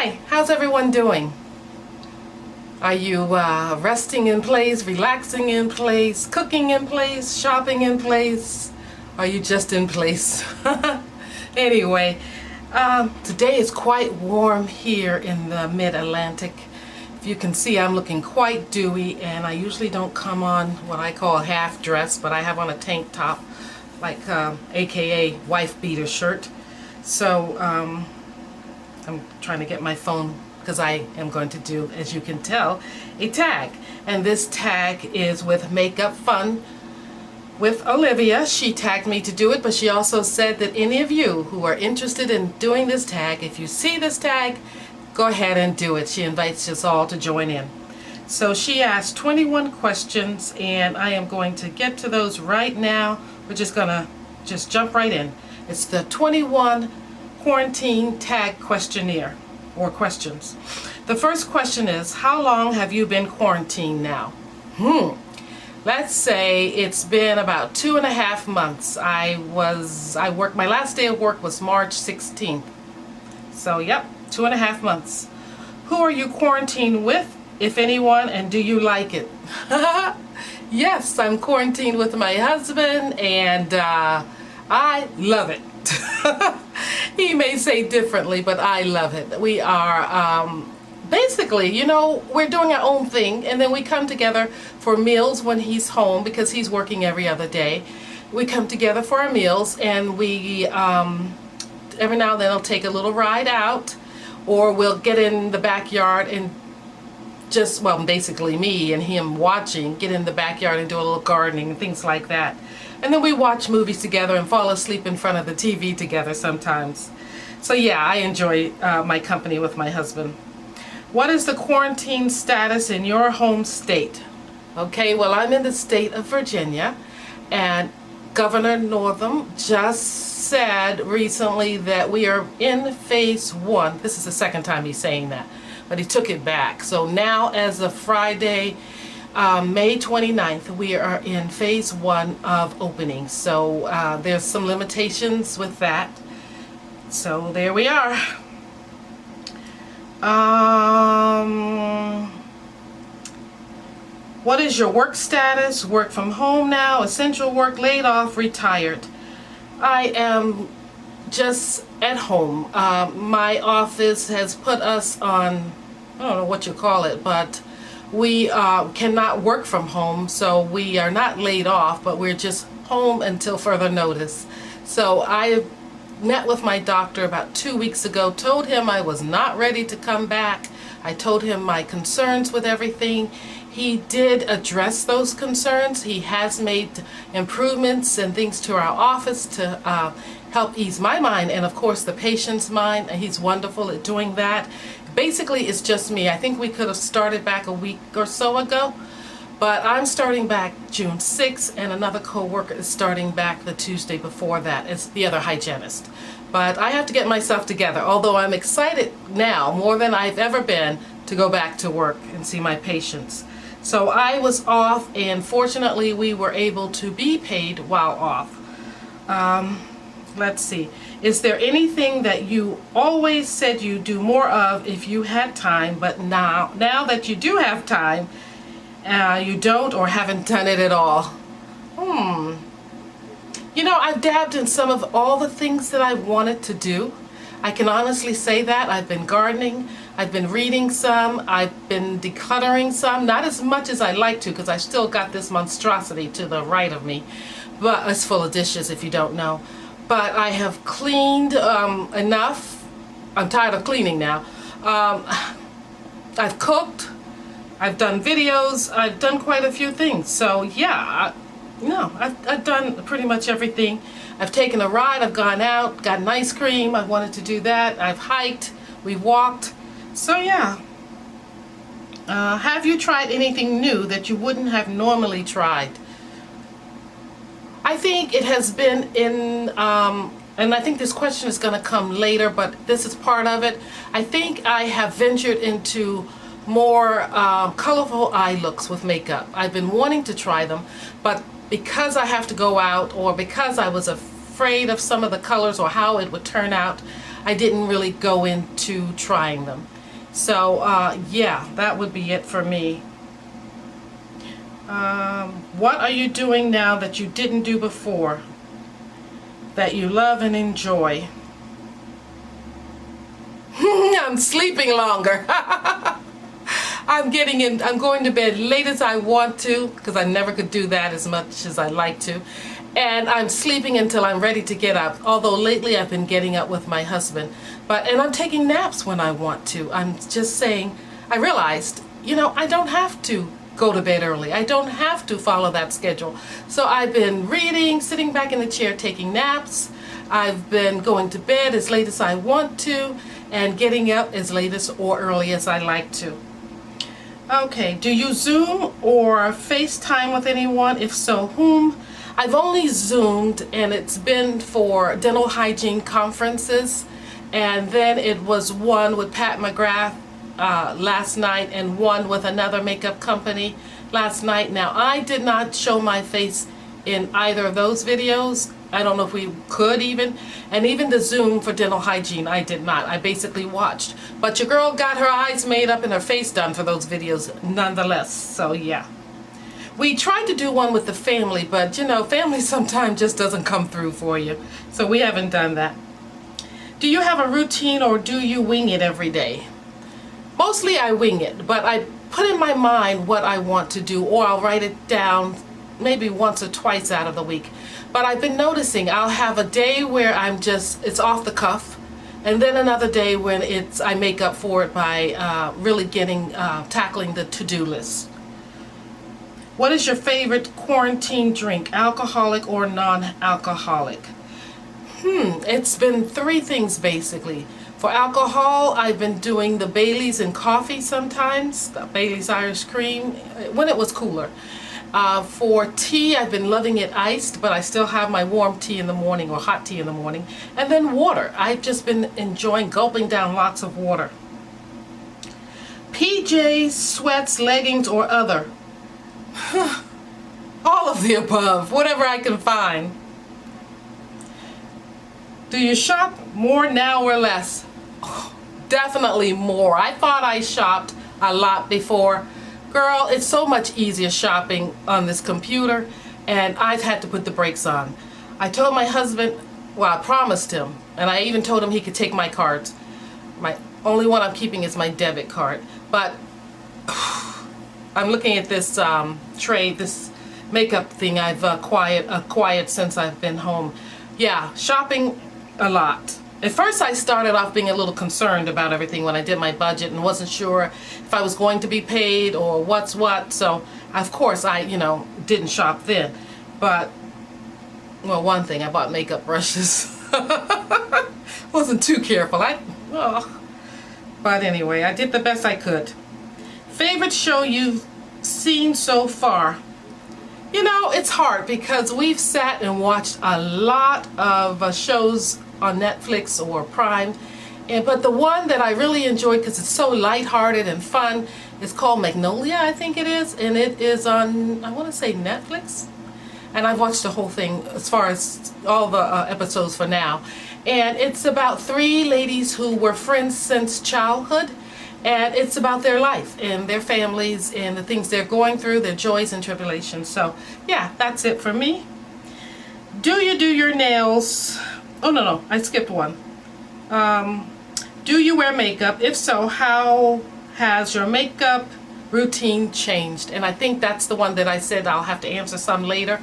Hi, how's everyone doing? Are you resting in place, relaxing in place, cooking in place, shopping in place? Are you just in place? Anyway, today is quite warm here in the mid-Atlantic. If you can see, I'm looking quite dewy, and I usually don't come on what I call half dress, but I have on a tank top, like aka wife beater shirt. So I'm trying to get my phone because I am going to do, as you can tell, a tag. And this tag is with Makeup Fun with Olivia. She tagged me to do it, but she also said that any of you who are interested in doing this tag, if you see this tag, go ahead and do it. She invites us all to join in. So she asked 21 questions, and I am going to get to those right now. We're just gonna jump right in. It's the 21 quarantine tag questionnaire, or questions. The first question is, how long have you been quarantined now? Let's say it's been about 2.5 months. My last day of work was March 16th. So yep, 2.5 months. Who are you quarantined with, if anyone, and do you like it? Yes, I'm quarantined with my husband, and I love it. He may say differently, but I love it. We are basically, you know, we're doing our own thing, and then we come together for meals when he's home because he's working every other day. We come together for our meals, and we every now and then I'll take a little ride out, or we'll get in the backyard and just, well, basically me and him watching, get in the backyard and do a little gardening and things like that. And then we watch movies together and fall asleep in front of the TV together sometimes. So yeah, I enjoy my company with my husband. What is the quarantine status in your home state? Okay, well, I'm in the state of Virginia, and Governor Northam just said recently that we are in phase 1. This is the second time he's saying that, but he took it back. So now, as of Friday, May 29th, we are in phase 1 of opening. So there's some limitations with that. So there we are. What is your work status? Work from home now, essential work, laid off, retired. I am just at home. My office has put us on, I don't know what you call it, but we cannot work from home, so we are not laid off, but we're just home until further notice. So I met with my doctor about 2 weeks ago, told him I was not ready to come back. I told him my concerns with everything. He did address those concerns. He has made improvements and things to our office to help ease my mind and, of course, the patient's mind. He's wonderful at doing that. Basically, it's just me. I think we could have started back a week or so ago, but I'm starting back June 6th, and another co-worker is starting back the Tuesday before that. It's the other hygienist. But I have to get myself together, although I'm excited now, more than I've ever been, to go back to work and see my patients. So I was off, and fortunately we were able to be paid while off. Let's see. Is there anything that you always said you'd do more of if you had time, but now that you do have time, you don't or haven't done it at all? You know, I've dabbed in some of all the things that I wanted to do. I can honestly say that. I've been gardening, I've been reading some, I've been decluttering some, not as much as I like to because I still got this monstrosity to the right of me, but it's full of dishes if you don't know. But I have cleaned enough. I'm tired of cleaning now. I've cooked, I've done videos, I've done quite a few things. So yeah, I've done pretty much everything. I've taken a ride, I've gone out, gotten ice cream, I wanted to do that. I've hiked, we walked. So yeah. Have you tried anything new that you wouldn't have normally tried? I think it has been in, and I think this question is going to come later, but this is part of it. I think I have ventured into more colorful eye looks with makeup. I've been wanting to try them, but because I have to go out, or because I was afraid of some of the colors or how it would turn out, I didn't really go into trying them. So yeah, that would be it for me. What are you doing now that you didn't do before, that you love and enjoy? I'm sleeping longer. I'm going to bed late as I want to, because I never could do that as much as I like to. And I'm sleeping until I'm ready to get up. Although lately I've been getting up with my husband. And I'm taking naps when I want to. I'm just saying, I realized, you know, I don't have to go to bed early. I don't have to follow that schedule. So I've been reading, sitting back in the chair, taking naps. I've been going to bed as late as I want to, and getting up as late as or early as I like to. Okay, do you Zoom or FaceTime with anyone? If so, whom? I've only Zoomed, and it's been for dental hygiene conferences, and then it was one with Pat McGrath last night and one with another makeup company last night. Now, I did not show my face in either of those videos. I don't know if we could even. And even the Zoom for dental hygiene, I did not. I basically watched. But your girl got her eyes made up and her face done for those videos nonetheless. So yeah. We tried to do one with the family, but you know, family sometimes just doesn't come through for you. So we haven't done that. Do you have a routine or do you wing it every day? Mostly I wing it, but I put in my mind what I want to do, or I'll write it down maybe once or twice out of the week. But I've been noticing I'll have a day where it's off the cuff, and then another day when I make up for it by really tackling the to-do list. What is your favorite quarantine drink, alcoholic or non-alcoholic? It's been three things basically. For alcohol, I've been doing the Baileys and coffee sometimes, the Baileys Irish cream, when it was cooler. For tea, I've been loving it iced, but I still have my warm tea in the morning or hot tea in the morning. And then water. I've just been enjoying gulping down lots of water. PJs, sweats, leggings, or other. All of the above, whatever I can find. Do you shop more now or less? Oh, definitely more. I thought I shopped a lot before. Girl, it's so much easier shopping on this computer, and I've had to put the brakes on. I told my husband, well, I promised him, and I even told him he could take my cards. My only one I'm keeping is my debit card. But I'm looking at this trade, this makeup thing I've acquired since I've been home. Yeah, shopping a lot. At first I started off being a little concerned about everything when I did my budget and wasn't sure if I was going to be paid or what's what. So of course I, didn't shop then. But, well, one thing, I bought makeup brushes. Wasn't too careful. But anyway, I did the best I could. Favorite show you've seen so far? It's hard because we've sat and watched a lot of shows on Netflix or Prime, but the one that I really enjoyed because it's so lighthearted and fun is called Magnolia, I think it is, and it is on, I want to say, Netflix, and I've watched the whole thing as far as all the episodes for now, and it's about three ladies who were friends since childhood, and it's about their life and their families and the things they're going through, their joys and tribulations. So yeah, that's it for me. Do you do your nails? Oh, no, I skipped one. Do you wear makeup? If so, how has your makeup routine changed? And I think that's the one that I said I'll have to answer some later.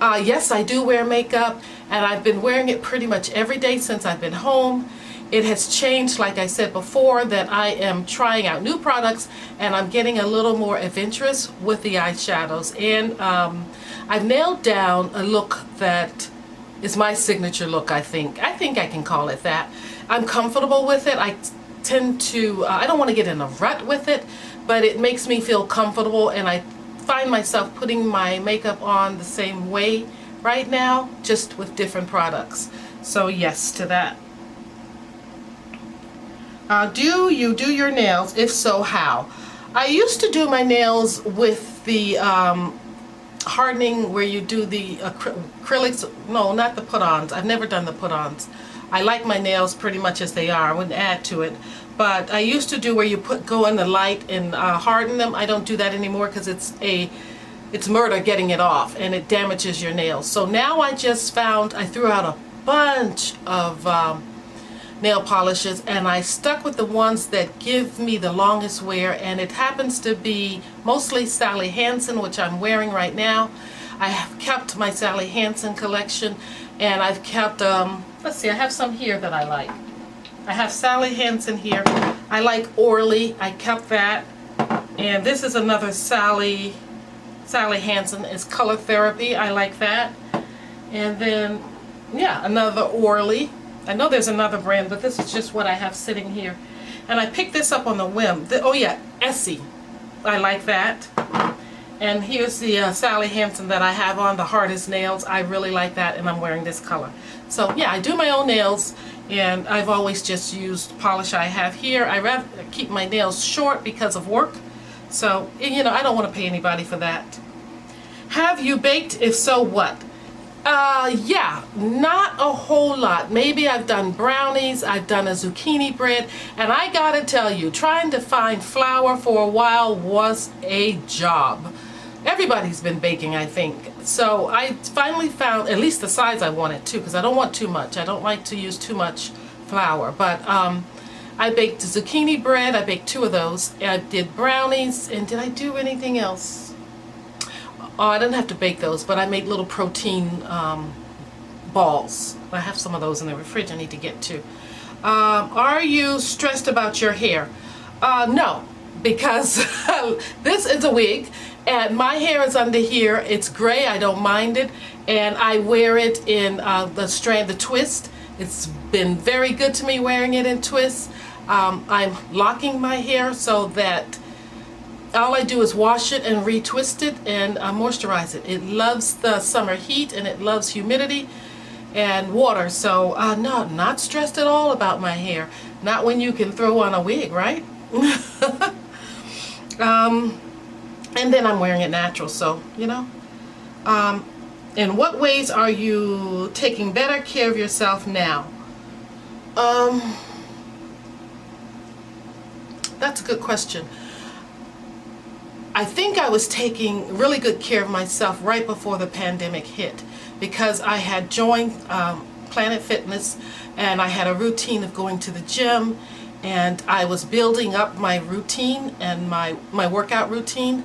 Yes, I do wear makeup, and I've been wearing it pretty much every day since I've been home. It has changed, like I said before, that I am trying out new products, and I'm getting a little more adventurous with the eyeshadows. And I've nailed down a look that is my signature look, I think. I think I can call it that. I'm comfortable with it. I tend to, I don't want to get in a rut with it, but it makes me feel comfortable, and I find myself putting my makeup on the same way right now, just with different products. So yes to that. Do you do your nails? If so, how? I used to do my nails with the hardening where you do the acrylics. No, not the put-ons. I've never done the put-ons. I like my nails pretty much as they are. I wouldn't add to it. But I used to do where you go in the light and harden them. I don't do that anymore because it's murder getting it off and it damages your nails. So now I threw out a bunch of nail polishes and I stuck with the ones that give me the longest wear, and it happens to be mostly Sally Hansen, which I'm wearing right now. I have kept my Sally Hansen collection, and I've kept, let's see, I have some here that I like. I have Sally Hansen here. I like Orly. I kept that. And this is another Sally Hansen. It's Color Therapy. I like that. And then, yeah, another Orly. I know there's another brand, but this is just what I have sitting here. And I picked this up on the whim. Oh yeah, Essie. I like that. And here's the Sally Hansen that I have on, the hardest nails. I really like that, and I'm wearing this color. So yeah, I do my own nails, and I've always just used polish I have here. I rather keep my nails short because of work. So, you know, I don't want to pay anybody for that. Have you baked? If so, what? Yeah, not a whole lot. Maybe I've done brownies, I've done a zucchini bread, and I gotta tell you, trying to find flour for a while was a job. Everybody's been baking, I think. So I finally found at least the size I wanted too, because I don't want too much. I don't like to use too much flour. But I baked zucchini bread. I baked 2 of those. I did brownies, and did I do anything else? Oh, I didn't have to bake those, but I made little protein balls. I have some of those in the fridge I need to get to. Are you stressed about your hair? No, because this is a wig, and my hair is under here. It's gray. I don't mind it, and I wear it in the twist. It's been very good to me wearing it in twists. I'm locking my hair so that all I do is wash it and retwist it and moisturize it. It loves the summer heat, and it loves humidity and water. So no, not stressed at all about my hair. Not when you can throw on a wig, right? And then I'm wearing it natural, so you know. In what ways are you taking better care of yourself now? That's a good question. I think I was taking really good care of myself right before the pandemic hit, because I had joined Planet Fitness, and I had a routine of going to the gym, and I was building up my routine and my workout routine,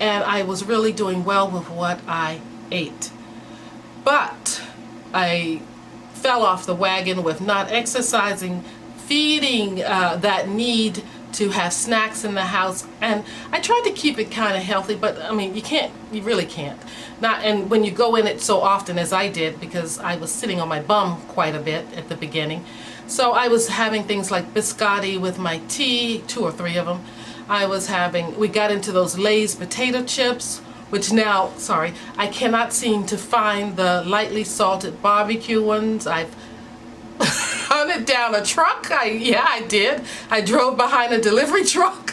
and I was really doing well with what I ate. But I fell off the wagon with not exercising, feeding that need to have snacks in the house, and I tried to keep it kind of healthy, but I mean, you really can't. And when you go in it so often as I did, because I was sitting on my bum quite a bit at the beginning, so I was having things like biscotti with my tea, 2 or 3 of them. We got into those Lay's potato chips, which now, sorry, I cannot seem to find the lightly salted barbecue ones. I've hunted down a truck. Yeah, I did. I drove behind a delivery truck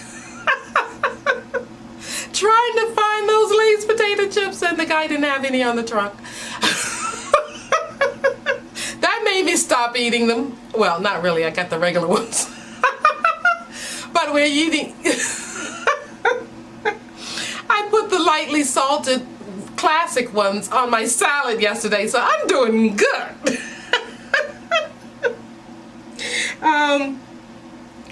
trying to find those Lay's potato chips, and the guy didn't have any on the truck. That made me stop eating them. Well, not really. I got the regular ones. But we're eating. I put the lightly salted classic ones on my salad yesterday, so I'm doing good.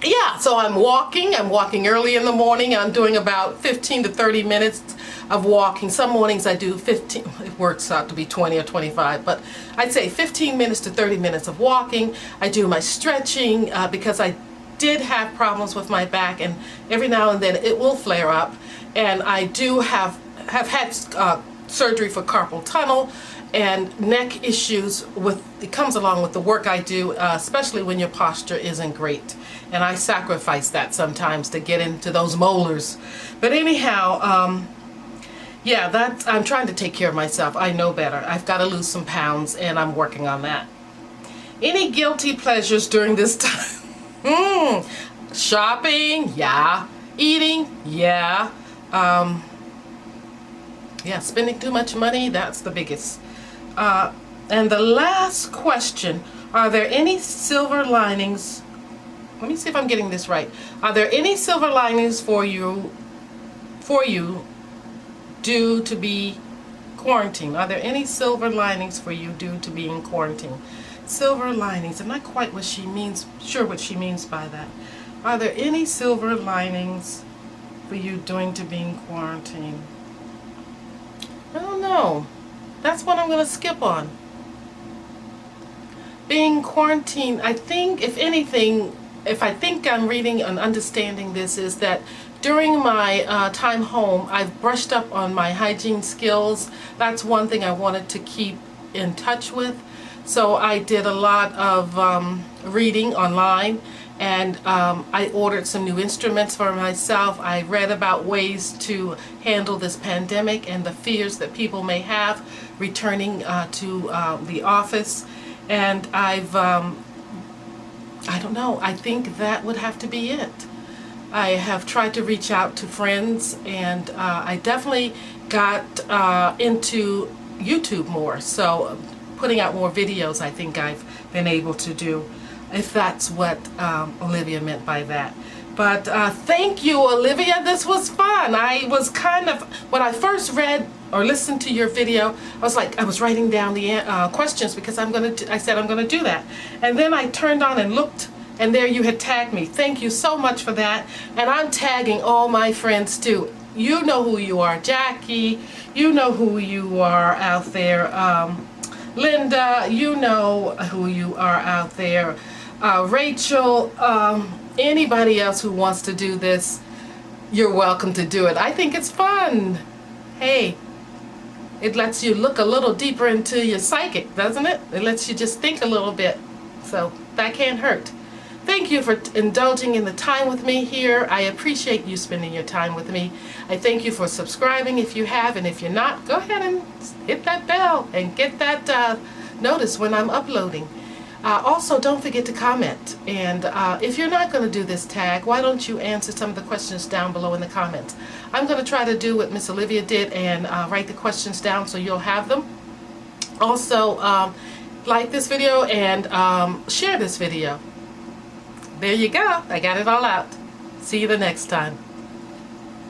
Yeah, so I'm walking early in the morning. I'm doing about 15 to 30 minutes of walking. Some mornings I do 15, it works out to be 20 or 25, but I'd say 15 minutes to 30 minutes of walking. I do my stretching because I did have problems with my back, and every now and then it will flare up, and I do have had surgery for carpal tunnel and neck issues. It comes along with the work I do, especially when your posture isn't great, and I sacrifice that sometimes to get into those molars. But anyhow, yeah, I'm trying to take care of myself. I know better. I've got to lose some pounds, and I'm working on that. Any guilty pleasures during this time? Shopping, yeah. Eating, yeah. Yeah, spending too much money, that's the biggest. And the last question, are there any silver linings? Let me see if I'm getting this right. Are there any silver linings for you due to be quarantined? Are there any silver linings for you due to being quarantined? Silver linings. I'm not quite sure what she means by that. Are there any silver linings for you due to being quarantined? I don't know. That's what I'm going to skip on. Being quarantined, I think, if anything, if I think I'm reading and understanding this, is that during my time home, I've brushed up on my hygiene skills. That's one thing I wanted to keep in touch with. So I did a lot of reading online, and I ordered some new instruments for myself. I read about ways to handle this pandemic and the fears that people may have returning to the office. And I don't know, I think that would have to be it. I have tried to reach out to friends, and I definitely got into YouTube more. So putting out more videos, I think I've been able to do, if that's what Olivia meant by that. But thank you, Olivia. This was fun. I was kind of, when I first read or listened to your video, I was writing down the questions because I said I'm gonna do that. And then I turned on and looked, and there you had tagged me. Thank you so much for that. And I'm tagging all my friends too. You know who you are, Jackie. You know who you are out there. Linda, you know who you are out there. Rachel, anybody else who wants to do this, you're welcome to do it. I think it's fun. Hey, it lets you look a little deeper into your psychic, doesn't it? It lets you just think a little bit. So that can't hurt. Thank you for indulging in the time with me here. I appreciate you spending your time with me. I thank you for subscribing if you have, and if you're not, go ahead and hit that bell and get that notice when I'm uploading. Also, don't forget to comment. And if you're not going to do this tag, why don't you answer some of the questions down below in the comments? I'm going to try to do what Miss Olivia did and write the questions down so you'll have them. Also, like this video and share this video. There you go. I got it all out. See you the next time.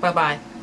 Bye-bye.